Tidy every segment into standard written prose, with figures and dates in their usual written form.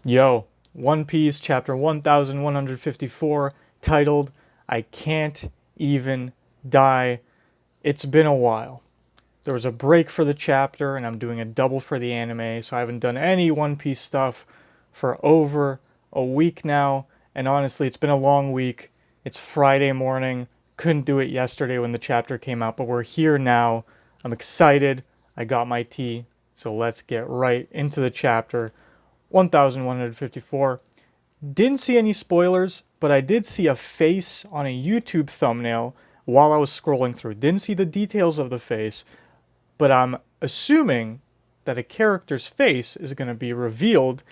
Yo, One Piece chapter 1154, titled I Can't Even Die. It's been a while. There was a break for the chapter, and I'm doing a double for the anime, so I haven't done any One Piece stuff for over a week now, and honestly, it's been a long week. It's Friday morning. Couldn't do it yesterday when the chapter came out, but we're here now. I'm excited. I got my tea, so let's get right into the chapter. 1154. Didn't see any spoilers, but I did see a face on a YouTube thumbnail while I was scrolling through. Didn't see the details of the face, but I'm assuming that a character's face is going to be revealed.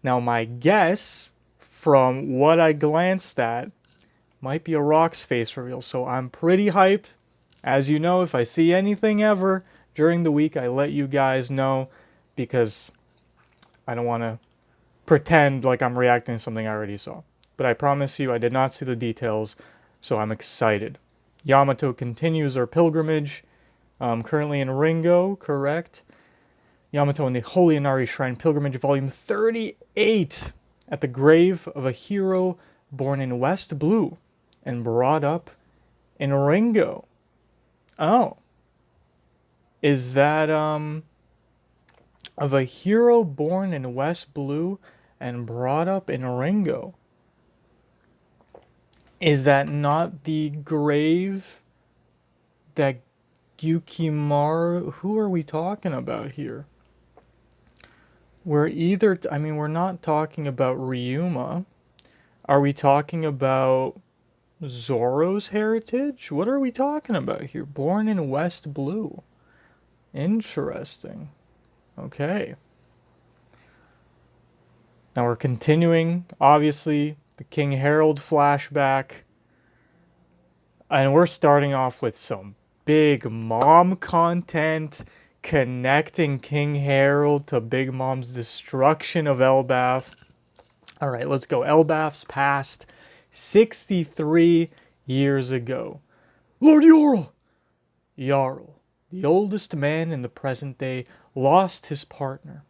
Now, my guess, from what I glanced at, might be a Rock's face reveal, so I'm pretty hyped. As you know, if I see anything ever during the week, I let you guys know, because I don't want to pretend like I'm reacting to something I already saw. But I promise you, I did not see the details, so I'm excited. Yamato continues her pilgrimage, currently in Ringo, correct? Yamato and the Holy Inari Shrine Pilgrimage, Volume 38, at the grave of a hero born in West Blue and brought up in Ringo. Oh. Is that, of a hero born in West Blue and brought up in Ringo? Is that not the grave that Gyukimaru... Who are we talking about here? We're not talking about Ryuma. Are we talking about Zoro's heritage? What are we talking about here? Born in West Blue. Interesting. Okay. Now we're continuing, obviously, the King Harald flashback. And we're starting off with some Big Mom content, connecting King Harald to Big Mom's destruction of Elbaf. Alright, let's go. Elbaf's passed 63 years ago. Lord Jarl! Jarl, the oldest man in the present day, lost his partner.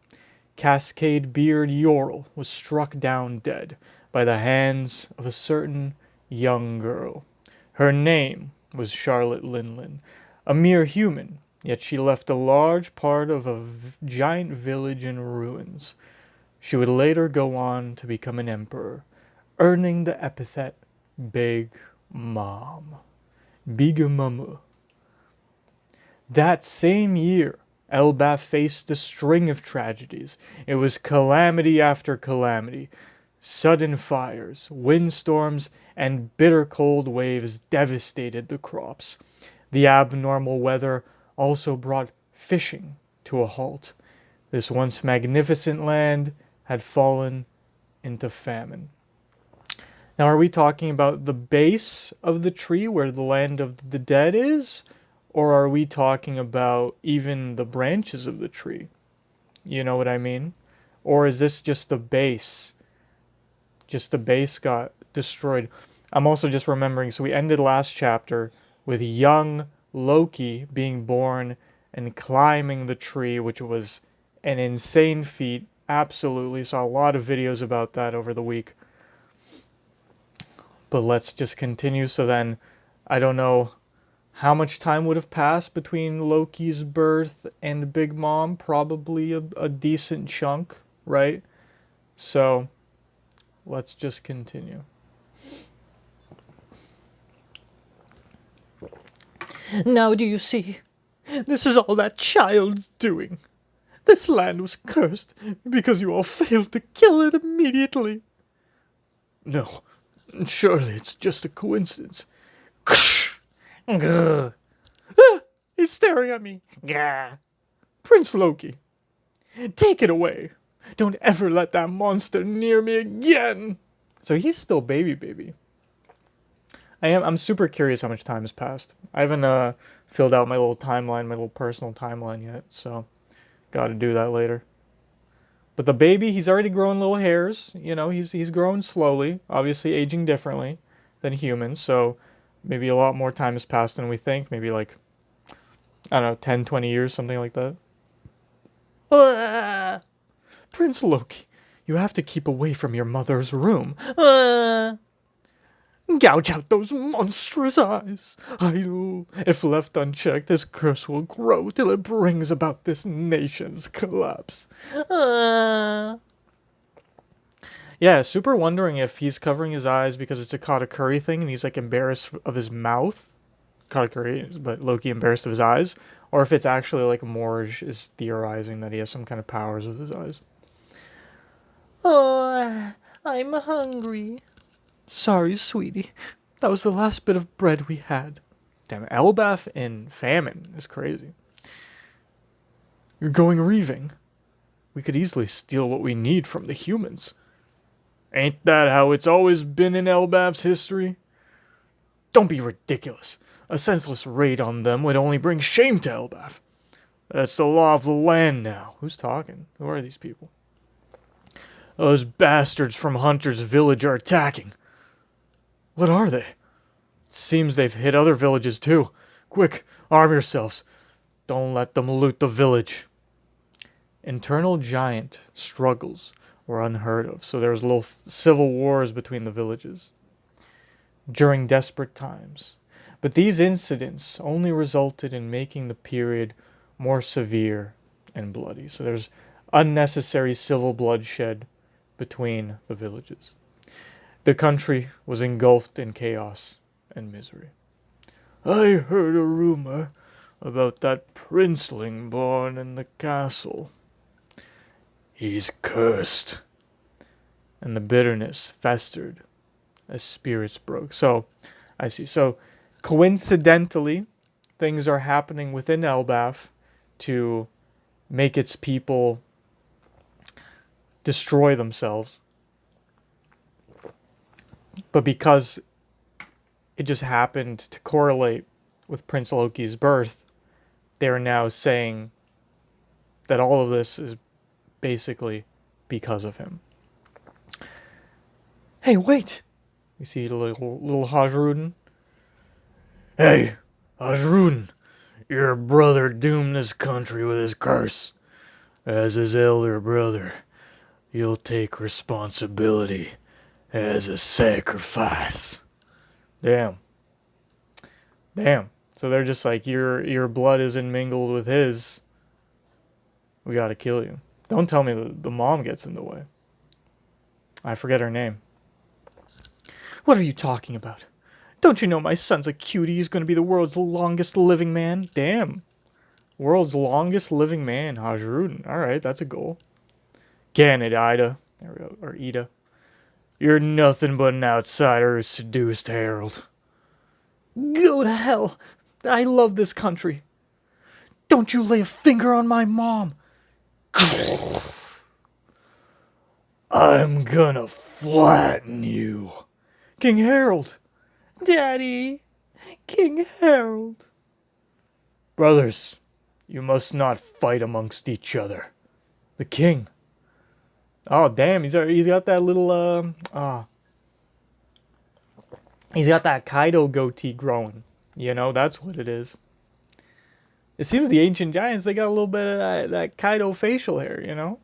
Cascade Beard Jarl was struck down dead by the hands of a certain young girl. Her name was Charlotte Linlin, a mere human, yet she left a large part of a giant village in ruins. She would later go on to become an emperor, earning the epithet Big Mom. Big Mama. That same year, Elbaf faced a string of tragedies. It was calamity after calamity. Sudden fires, windstorms, and bitter cold waves devastated the crops. The abnormal weather also brought fishing to a halt. This once magnificent land had fallen into famine. Now, are we talking about the base of the tree where the land of the dead is? Or are we talking about even the branches of the tree? You know what I mean? Or is this just the base? Just the base got destroyed. I'm also just remembering, so we ended last chapter with young Loki being born and climbing the tree, which was an insane feat. Absolutely. Saw a lot of videos about that over the week. But let's just continue. So then, I don't know how much time would have passed between Loki's birth and Big Mom. Probably a decent chunk, right? So, let's just continue. Now do you see? This is all that child's doing. This land was cursed because you all failed to kill it immediately. No, surely it's just a coincidence. Ah, he's staring at me. Gah. Prince Loki, take it away. Don't ever let that monster near me again. So he's still baby. I'm super curious how much time has passed. I haven't filled out my little timeline, my little personal timeline yet, so got to do that later. But the baby, he's already growing little hairs. You know, he's growing slowly, obviously aging differently than humans, so maybe a lot more time has passed than we think. Maybe like, I don't know, 10, 20 years, something like that. Prince Loki, You have to keep away from your mother's room. Gouge out those monstrous eyes. If left unchecked, this curse will grow till it brings about this nation's collapse. Yeah, super wondering if he's covering his eyes because it's a katakuri thing and he's like embarrassed of his mouth. Katakuri, but Loki embarrassed of his eyes. Or if it's actually like Morge is theorizing that he has some kind of powers with his eyes. Oh, I'm hungry. Sorry, sweetie. That was the last bit of bread we had. Damn it, Elbaf in famine is crazy. You're going reaving. We could easily steal what we need from the humans. Ain't that how it's always been in Elbaf's history? Don't be ridiculous. A senseless raid on them would only bring shame to Elbaf. That's the law of the land now. Who's talking? Who are these people? Those bastards from Hunter's village are attacking. What are they? Seems they've hit other villages too. Quick, arm yourselves. Don't let them loot the village. Internal giant struggles were unheard of, so there was little civil wars between the villages during desperate times. But these incidents only resulted in making the period more severe and bloody. So there's unnecessary civil bloodshed between the villages. The country was engulfed in chaos and misery. I heard a rumor about that princeling born in the castle. He's cursed. And the bitterness festered as spirits broke. So, I see. So, coincidentally, things are happening within Elbaf to make its people destroy themselves. But because it just happened to correlate with Prince Loki's birth, they're now saying that all of this is basically because of him. Hey, wait! We see the little Hajruden. Hey, Hajruden, your brother doomed this country with his curse. As his elder brother, you'll take responsibility as a sacrifice. Damn. So they're just like, your blood isn't mingled with his. We gotta kill you. Don't tell me the mom gets in the way. I forget her name. What are you talking about? Don't you know my son's a cutie? He's gonna be the world's longest living man. Damn. World's longest living man, Hajruden. Alright, that's a goal. Can it, Ida? There we go. Or Ida. You're nothing but an outsider who seduced Harald. Go to hell. I love this country. Don't you lay a finger on my mom. I'm gonna flatten you. King Harald. Daddy. King Harald. Brothers, you must not fight amongst each other. The king. Oh, damn, he's got that little, he's got that Kaido goatee growing. You know, that's what it is. It seems the ancient giants, they got a little bit of that Kaido facial hair, you know?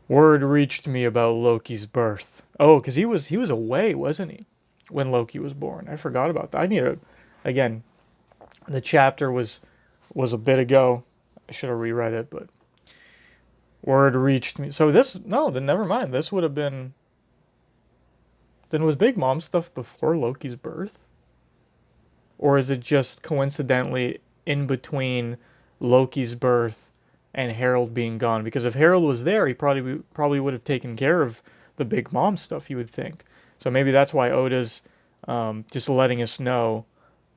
Word reached me about Loki's birth. Oh, because he was away, wasn't he? When Loki was born. I forgot about that. I need to, again, the chapter was a bit ago. I should have reread it, but word reached me. So then never mind. This would have been, then was Big Mom stuff before Loki's birth? Or is it just coincidentally in between Loki's birth and Harald being gone? Because if Harald was there, he probably would have taken care of the Big Mom stuff, you would think. So maybe that's why Oda's just letting us know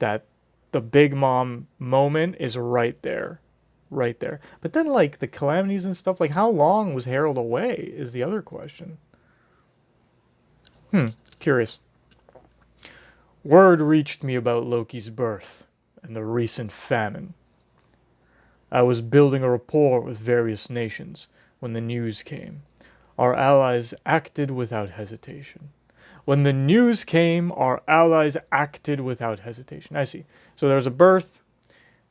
that the Big Mom moment is right there. Right there. But then, like, the calamities and stuff, like, how long was Harald away is the other question. Curious. Word reached me about Loki's birth and the recent famine. I was building a rapport with various nations when the news came. Our allies acted without hesitation. When the news came, our allies acted without hesitation. I see. So there's a birth,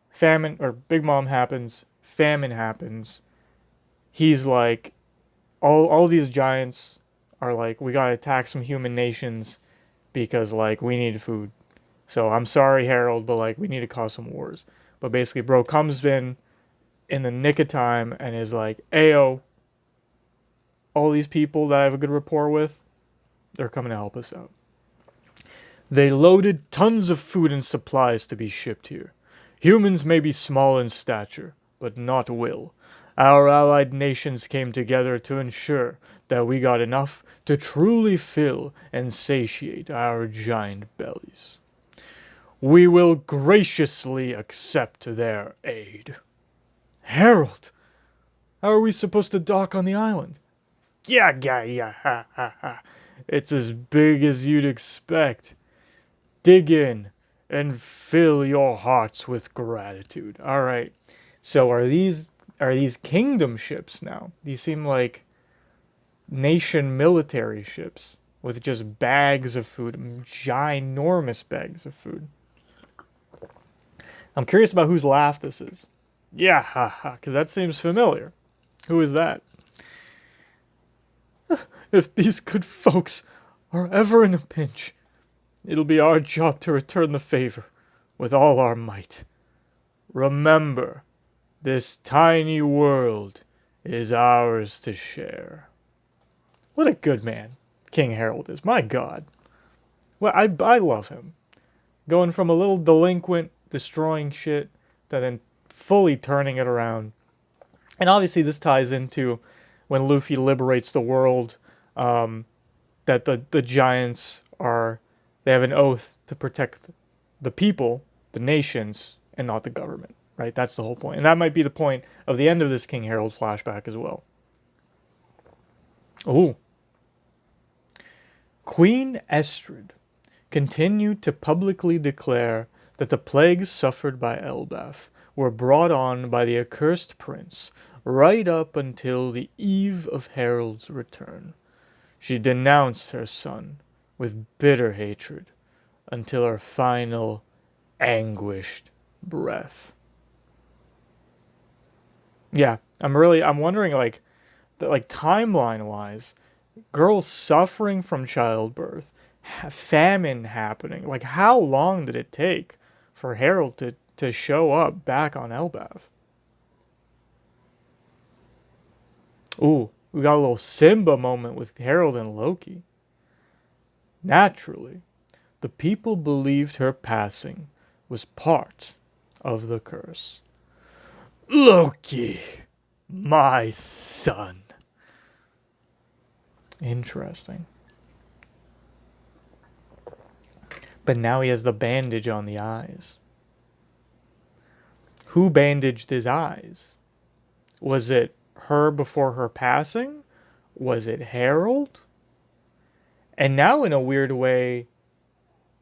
famine, or Big Mom happens, famine happens. He's like, all these giants are like, we gotta attack some human nations because like we need food. So I'm sorry, Harold, but like we need to cause some wars. But basically, bro comes in the nick of time and is like, "Ayo, all these people that I have a good rapport with, they're coming to help us out. They loaded tons of food and supplies to be shipped here. Humans may be small in stature, but not will. Our allied nations came together to ensure that we got enough to truly fill and satiate our giant bellies. We will graciously accept their aid." Harold, how are we supposed to dock on the island? Yeah, yeah, yeah, ha, ha, ha. It's as big as you'd expect. Dig in and fill your hearts with gratitude. All right. So are these kingdom ships now? These seem like nation military ships with just bags of food, ginormous bags of food. I'm curious about whose laugh this is. Yeah, haha, because that seems familiar. Who is that? If these good folks are ever in a pinch, it'll be our job to return the favor with all our might. Remember, this tiny world is ours to share. What a good man King Harold is. My God. Well, I love him. Going from a little delinquent, destroying shit, to then fully turning it around. And obviously this ties into when Luffy liberates the world, that the giants they have an oath to protect the people, the nations, and not the government, right? That's the whole point. And that might be the point of the end of this King Harold flashback as well. Ooh. Queen Estrid continued to publicly declare that the plagues suffered by Elbaf were brought on by the accursed prince right up until the eve of Harold's return. She denounced her son with bitter hatred until her final anguished breath. Yeah, I'm wondering like timeline wise, girls suffering from childbirth, famine happening. Like how long did it take for Harold to show up back on Elbaf? Ooh, we got a little Simba moment with Harold and Loki. Naturally, the people believed her passing was part of the curse. Loki, my son. Interesting. But now he has the bandage on the eyes. Who bandaged his eyes? Was it her before her passing? Was it Harold? And now, in a weird way,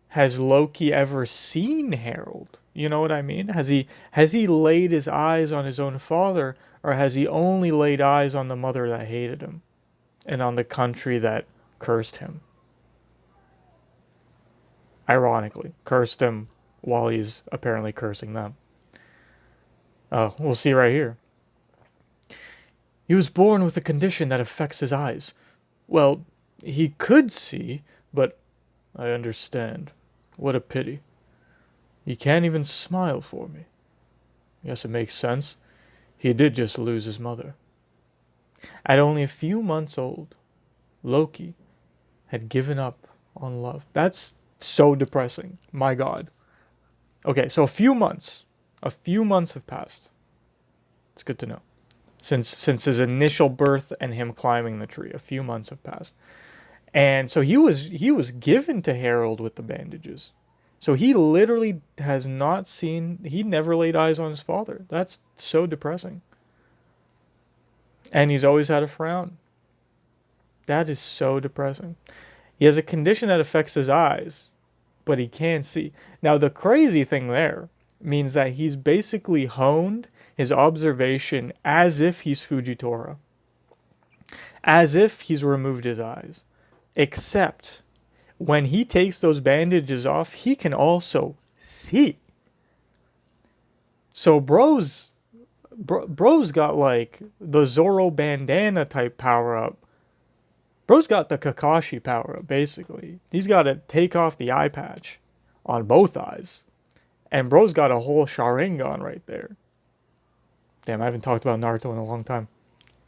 has Loki ever seen Harold? You know what I mean? Has he laid his eyes on his own father, or has he only laid eyes on the mother that hated him, and on the country that cursed him? Ironically, cursed him while he's apparently cursing them. Oh, we'll see right here. He was born with a condition that affects his eyes. Well, he could see, but I understand. What a pity. He can't even smile for me. Guess it makes sense. He did just lose his mother. At only a few months old, Loki had given up on love. That's so depressing. My God. Okay, so a few months have passed. It's good to know. Since his initial birth and him climbing the tree, a few months have passed. And so he was given to Harold with the bandages. So he literally has not seen, he never laid eyes on his father. That's so depressing. And he's always had a frown. That is so depressing. He has a condition that affects his eyes, but he can't see. Now, the crazy thing there means that he's basically honed his observation as if he's Fujitora. As if he's removed his eyes. Except when he takes those bandages off, he can also see. So bro's Bro's got like the Zoro bandana type power up. Bro's got the Kakashi power up, basically. He's got to take off the eye patch on both eyes. And bro's got a whole Sharingan right there. Damn, I haven't talked about Naruto in a long time.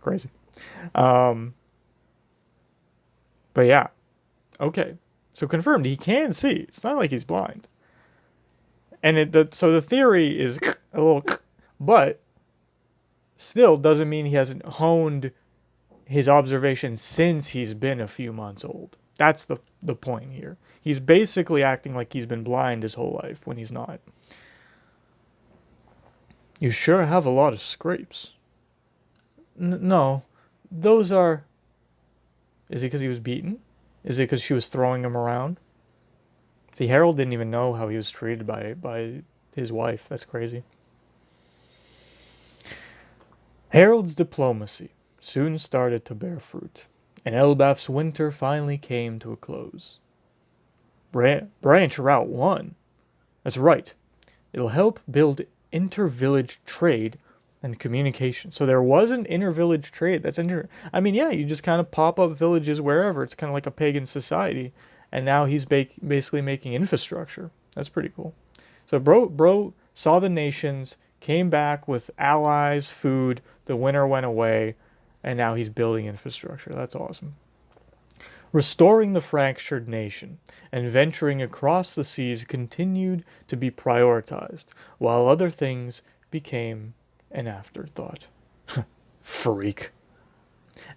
Crazy. Um, but yeah, okay. So confirmed, he can see. It's not like he's blind. And so the theory is a little, but still doesn't mean he hasn't honed his observation since he's been a few months old. That's the point here. He's basically acting like he's been blind his whole life when he's not. You sure have a lot of scrapes. No, those are... Is it because he was beaten? Is it because she was throwing him around? See, Harald didn't even know how he was treated by his wife. That's crazy. Harald's diplomacy soon started to bear fruit, and Elbaf's winter finally came to a close. Branch Route 1. That's right. It'll help build inter-village trade and communication. So there was an inter-village trade. I mean, yeah, you just kind of pop up villages wherever. It's kind of like a pagan society. And now he's basically making infrastructure. That's pretty cool. So bro saw the nations, came back with allies, food. The winter went away, and now he's building infrastructure. That's awesome. Restoring the fractured nation and venturing across the seas continued to be prioritized, while other things became an afterthought. Freak.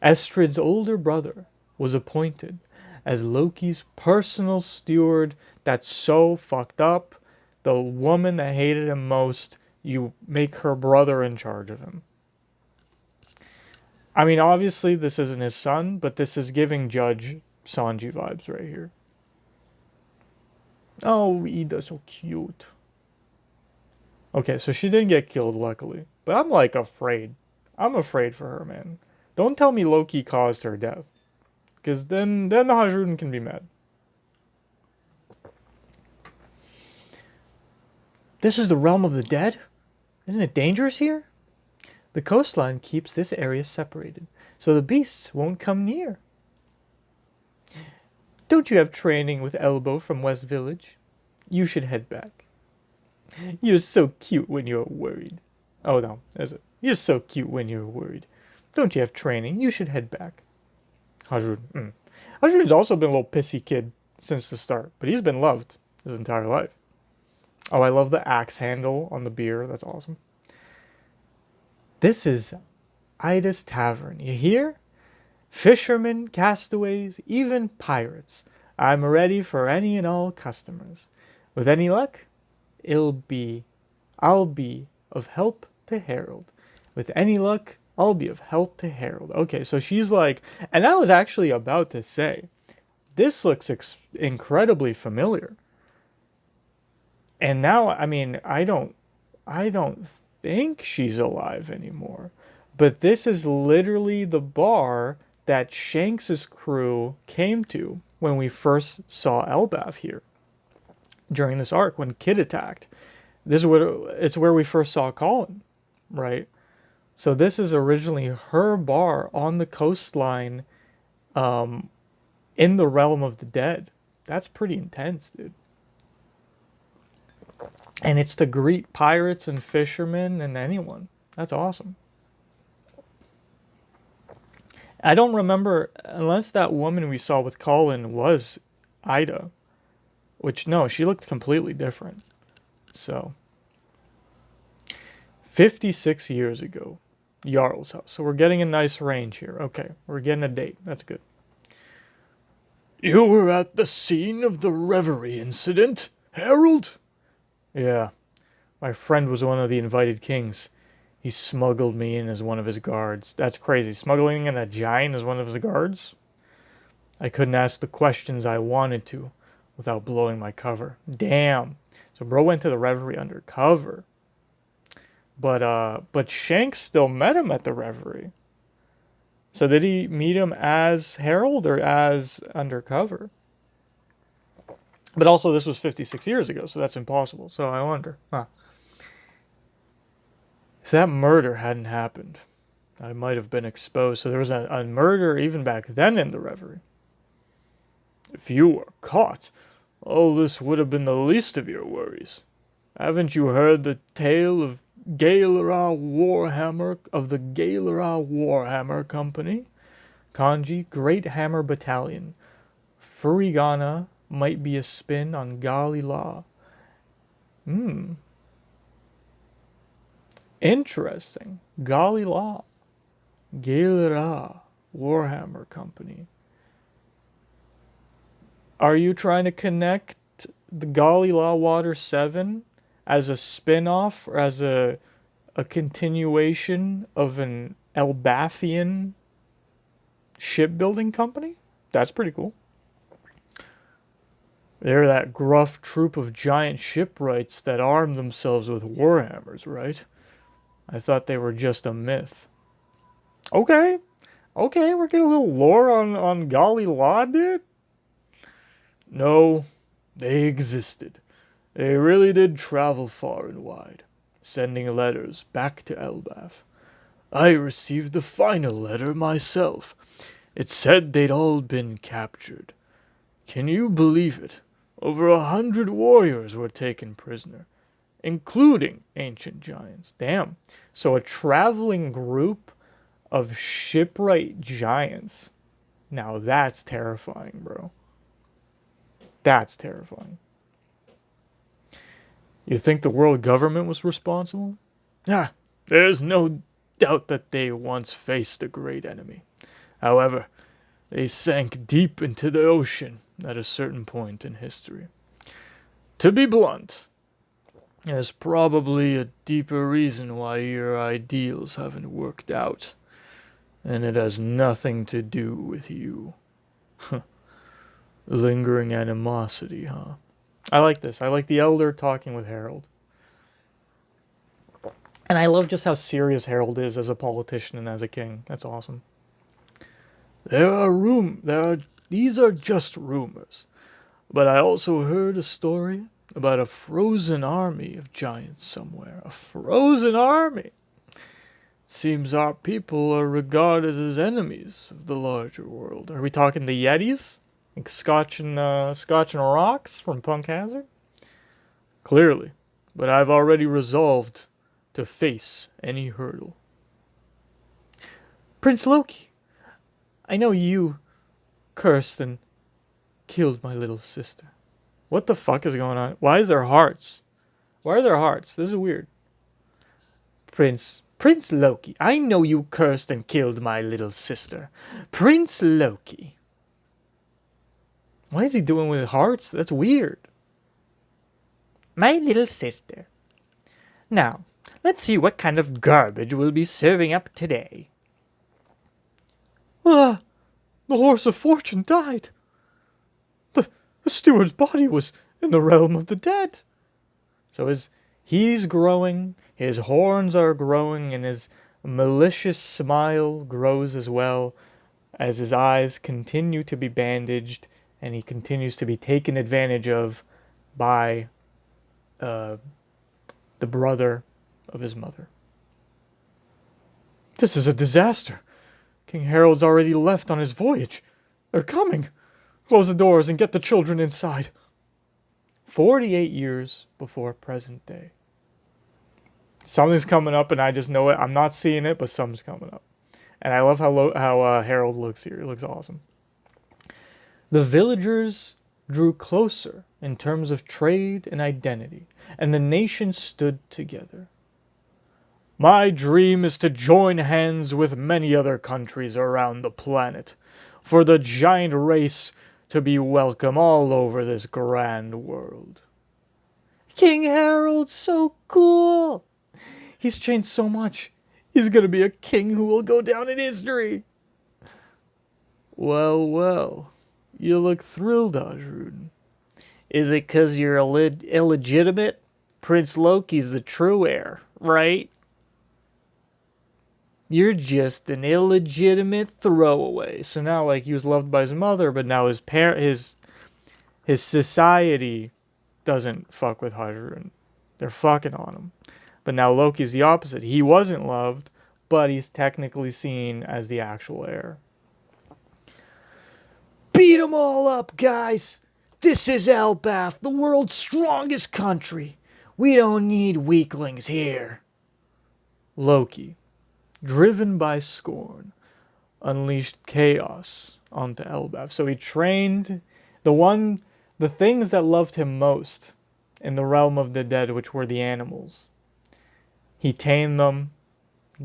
Estrid's older brother was appointed as Loki's personal steward. That's so fucked up. The woman that hated him most, you make her brother in charge of him. I mean, obviously this isn't his son, but this is giving Judge Sanji vibes right here. Oh, Ida's so cute. Okay, so she didn't get killed, luckily. But I'm, like, afraid. I'm afraid for her, man. Don't tell me Loki caused her death. Because then the Hajuden can be mad. This is the realm of the dead? Isn't it dangerous here? The coastline keeps this area separated, so the beasts won't come near. Don't you have training with Elbow from West Village? You should head back. You're so cute when you're worried. Oh no, is it? You're so cute when you're worried. Don't you have training? You should head back. Hajuden. Hajuden's also been a little pissy kid since the start, but he's been loved his entire life. Oh, I love the axe handle on the beer. That's awesome. This is Ida's Tavern. You hear? Fishermen, castaways, even pirates. I'm ready for any and all customers. With any luck, I'll be of help to Harald. With any luck, I'll be of help to Harald. Okay, so she's like, and I was actually about to say, this looks incredibly familiar. And now, I mean, I don't think she's alive anymore. But this is literally the bar that Shanks' crew came to when we first saw Elbaf here. During this arc, when Kid attacked. It's where we first saw Colin, right? So this is originally her bar on the coastline in the realm of the dead. That's pretty intense, dude. And it's to greet pirates and fishermen and anyone. That's awesome. I don't remember, unless that woman we saw with Colin was Ida. Which, no, she looked completely different. So, 56 years ago, Jarl's house. So we're getting a nice range here. Okay, we're getting a date. That's good. You were at the scene of the reverie incident, Harald? Yeah. My friend was one of the invited kings. He smuggled me in as one of his guards. That's crazy. Smuggling in a giant as one of his guards? I couldn't ask the questions I wanted to without blowing my cover. Damn. So bro went to the reverie undercover. But Shanks still met him at the reverie. So did he meet him as Harald or as undercover? But also this was 56 years ago, so that's impossible. So I wonder. Huh. If that murder hadn't happened, I might have been exposed. So there was a murder even back then in the Reverie. If you were caught, all this would have been the least of your worries. Haven't you heard the tale of Gaelera Warhammer, of the Gaelera Warhammer Company? Kanji, Great Hammer Battalion. Furigana might be a spin on Gali Law. Interesting. Gali Law. Gaelera Warhammer Company. Are you trying to connect the Gali Law Water 7 as a spin-off or as a continuation of an Elbathian shipbuilding company? That's pretty cool. They're that gruff troop of giant shipwrights that arm themselves with warhammers, right? I thought they were just a myth. Okay, we're getting a little lore on Gali Law, dude. No, they existed. They really did travel far and wide, sending letters back to Elbaf. I received the final letter myself. It said they'd all been captured. Can you believe it? Over 100 warriors were taken prisoner, including ancient giants. Damn. So a traveling group of shipwright giants. Now that's terrifying, bro. That's terrifying. You think the world government was responsible? There's no doubt that they once faced a great enemy. However, they sank deep into the ocean at a certain point in history. To be blunt, there's probably a deeper reason why your ideals haven't worked out, and it has nothing to do with you. Lingering animosity, huh? I like this. I like the elder talking with Harald. And I love just how serious Harald is as a politician and as a king. That's awesome. These are just rumors. But I also heard a story about a frozen army of giants somewhere. A frozen army! Seems our people are regarded as enemies of the larger world. Are we talking the Yetis? Like Scotch and Rocks from Punk Hazard? Clearly. But I've already resolved to face any hurdle. Prince Loki, I know you cursed and killed my little sister. What the fuck is going on? Why is there hearts? Why are there hearts? This is weird. Prince Loki, I know you cursed and killed my little sister. Prince Loki. What is he doing with hearts? That's weird. My little sister. Now, let's see what kind of garbage we'll be serving up today. The horse of fortune died. The steward's body was in the realm of the dead. So he's growing, his horns are growing, and his malicious smile grows as well as his eyes continue to be bandaged and he continues to be taken advantage of by the brother of his mother. This is a disaster. King Harald's already left on his voyage. They're coming. Close the doors and get the children inside. 48 years before present day. Something's coming up and I just know it. I'm not seeing it, but something's coming up. And I love how Harald looks here. It looks awesome. The villagers drew closer in terms of trade and identity, and the nation stood together. My dream is to join hands with many other countries around the planet, for the giant race to be welcome all over this grand world. King Harold's so cool! He's changed so much. He's gonna be a king who will go down in history. Well, you look thrilled, Ajrud. Is it 'cause you're illegitimate? Prince Loki's the true heir, right? You're just an illegitimate throwaway. So now, like, he was loved by his mother, but now his society doesn't fuck with Hydra. They're fucking on him. But now Loki's the opposite. He wasn't loved, but he's technically seen as the actual heir. Beat 'em all up, guys! This is Elbath, the world's strongest country. We don't need weaklings here. Loki, driven by scorn, unleashed chaos onto Elbath. So he trained the things that loved him most in the realm of the dead, which were the animals. He tamed them,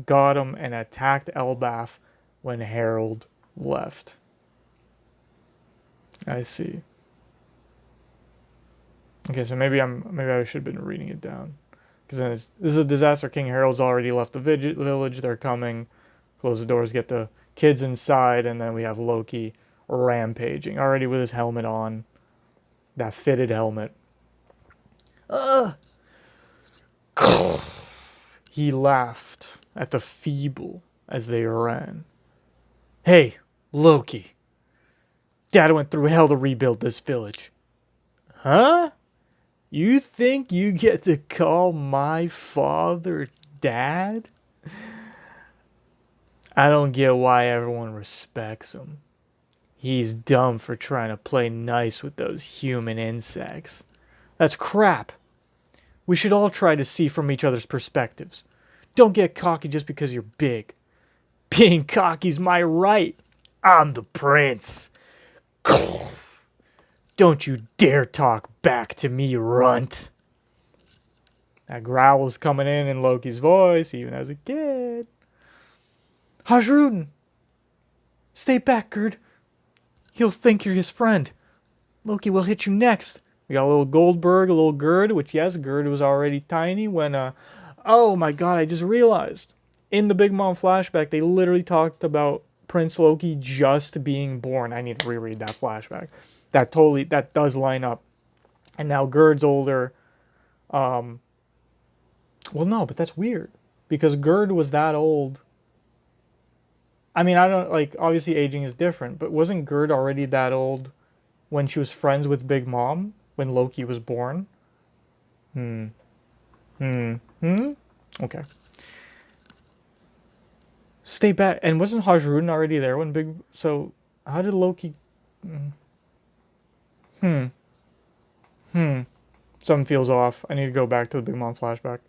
got them, and attacked Elbath when Harald left. I see. Okay, so maybe I should have been reading it down, because then this is a disaster. King Harold's already left the village. They're coming. Close the doors, get the kids inside, and then we have Loki rampaging already with his helmet on, that fitted helmet. He laughed at the feeble as they ran. Hey, Loki. Dad went through hell to rebuild this village. Huh? You think you get to call my father Dad? I don't get why everyone respects him. He's dumb for trying to play nice with those human insects. That's crap. We should all try to see from each other's perspectives. Don't get cocky just because you're big. Being cocky's my right. I'm the prince. Don't you dare talk back to me, runt. That growl's coming in Loki's voice, even as a kid. Hajruden! Stay back, Gerd. He'll think you're his friend. Loki will hit you next. We got a little Goldberg, a little Gerd, which, yes, Gerd was already tiny when, oh my god, I just realized. In the Big Mom flashback, they literally talked about Prince Loki just being born. I need to reread that flashback. That does line up. And now Gerd's older. Well, no, but that's weird. Because Gerd was that old. I mean, I don't, like, obviously aging is different, but wasn't Gerd already that old when she was friends with Big Mom? When Loki was born? Okay. Stay back. And wasn't Hajruden already there when Big... So, how did Loki... Something feels off. I need to go back to the Big Mom flashback.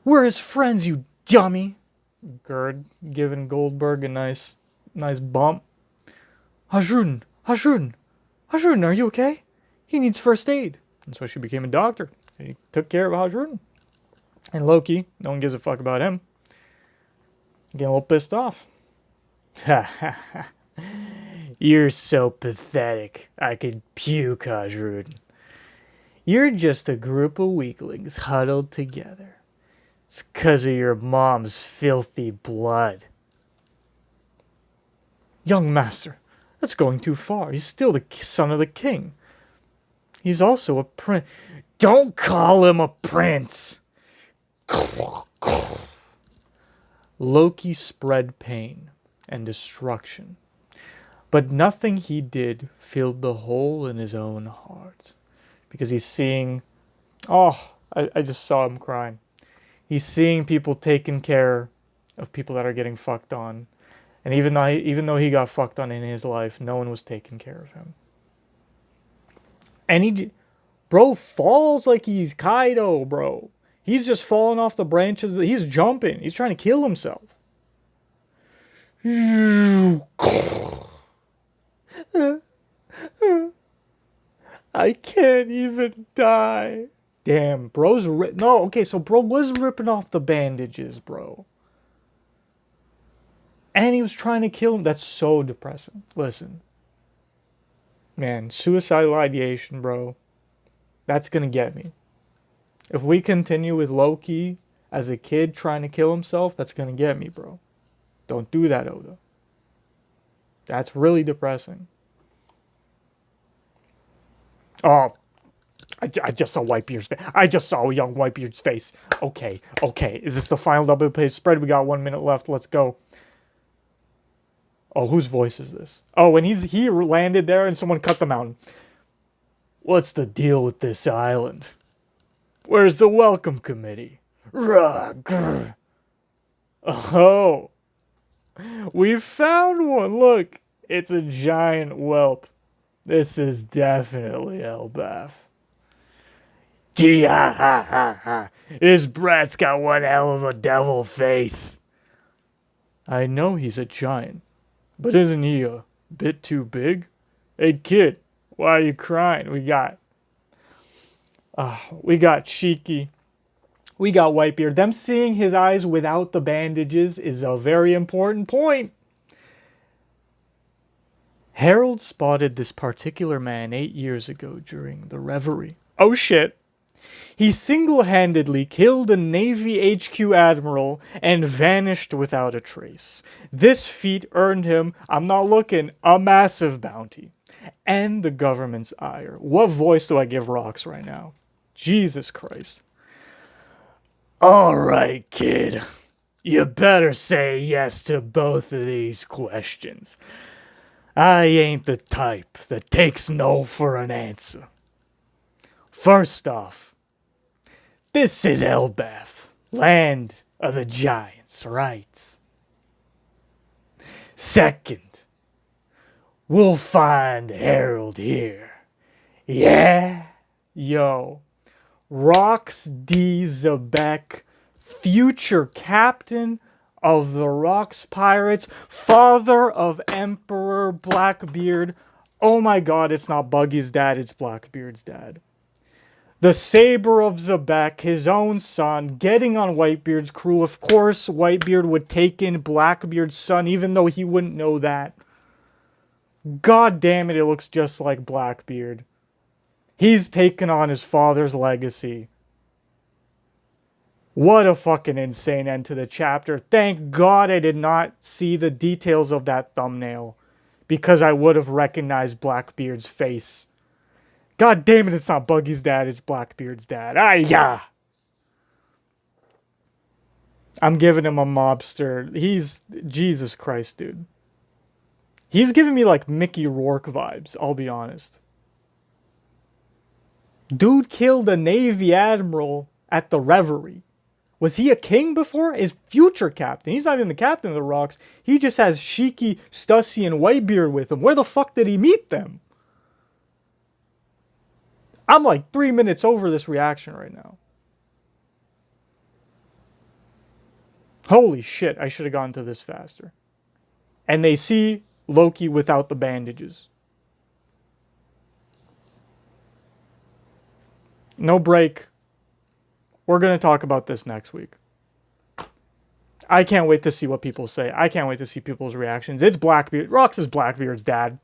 We're his friends, you dummy! Gerd giving Goldberg a nice bump. Hajruden! Hajruden, are you okay? He needs first aid. That's why she became a doctor. He took care of Hajruden. And Loki, no one gives a fuck about him. Getting a little pissed off. Ha ha ha. You're so pathetic. I could puke, Hajruden. You're just a group of weaklings huddled together. It's 'cause of your mom's filthy blood. Young master, that's going too far. He's still the son of the king. He's also a prince. Don't call him a prince! Loki spread pain and destruction, but nothing he did filled the hole in his own heart. Because he's seeing... Oh, I just saw him crying. He's seeing people taking care of people that are getting fucked on. And even though he got fucked on in his life, no one was taking care of him. And bro falls like he's Kaido, bro. He's just falling off the branches. He's jumping. He's trying to kill himself. I can't even die. Damn, bro's no, okay, so bro was ripping off the bandages, bro. And he was trying to kill him. That's so depressing. Listen. Man, suicidal ideation, bro. That's gonna get me. If we continue with Loki as a kid trying to kill himself, that's gonna get me, bro. Don't do that, Oda. That's really depressing. Oh, I just saw Whitebeard's face. I just saw young Whitebeard's face. Okay. Is this the final double page spread? We got 1 minute left. Let's go. Oh, whose voice is this? Oh, when he landed there and someone cut the mountain. What's the deal with this island? Where's the welcome committee? Rah, grr. Oh, we've found one. Look, it's a giant whelp. This is definitely Elbath. Gee, ha, ha, ha, ha. This brat's got one hell of a devil face. I know he's a giant, but isn't he a bit too big? Hey kid, why are you crying? We got Cheeky. We got Whitebeard. Them seeing his eyes without the bandages is a very important point. Harald spotted this particular man 8 years ago during the reverie. Oh shit. He single-handedly killed a Navy HQ admiral and vanished without a trace. This feat earned him, I'm not looking, a massive bounty. And the government's ire. What voice do I give Rox right now? Jesus Christ. All right, kid. You better say yes to both of these questions. I ain't the type that takes no for an answer. First off, this is Elbath, land of the giants, right? Second, we'll find Harald here. Yeah? Yo. Rox XEBEC, future captain of the Rox Pirates, father of Emperor Blackbeard. Oh my god, it's not Buggy's dad, it's Blackbeard's dad. The Saber of XEBEC, his own son, getting on Whitebeard's crew. Of course, Whitebeard would take in Blackbeard's son, even though he wouldn't know that. God damn it, it looks just like Blackbeard. He's taken on his father's legacy. What a fucking insane end to the chapter. Thank God I did not see the details of that thumbnail, because I would have recognized Blackbeard's face. God damn it, it's not Buggy's dad, it's Blackbeard's dad. Ah-ya! I'm giving him a mobster. He's... Jesus Christ, dude. He's giving me like Mickey Rourke vibes, I'll be honest. Dude killed a Navy admiral at the reverie. Was he a king before? His future captain. He's not even the captain of the Rox. He just has Shiki, Stussy, and Whitebeard with him. Where the fuck did he meet them? I'm like 3 minutes over this reaction right now. Holy shit, I should have gone to this faster. And they see Loki without the bandages. No break. We're going to talk about this next week. I can't wait to see what people say. I can't wait to see people's reactions. It's Blackbeard. Rox is Blackbeard's dad.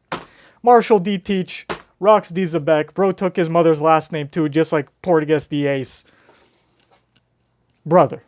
Marshall D. Teach. Rox XEBEC. Bro took his mother's last name too, just like Portuguese the Ace. Brother.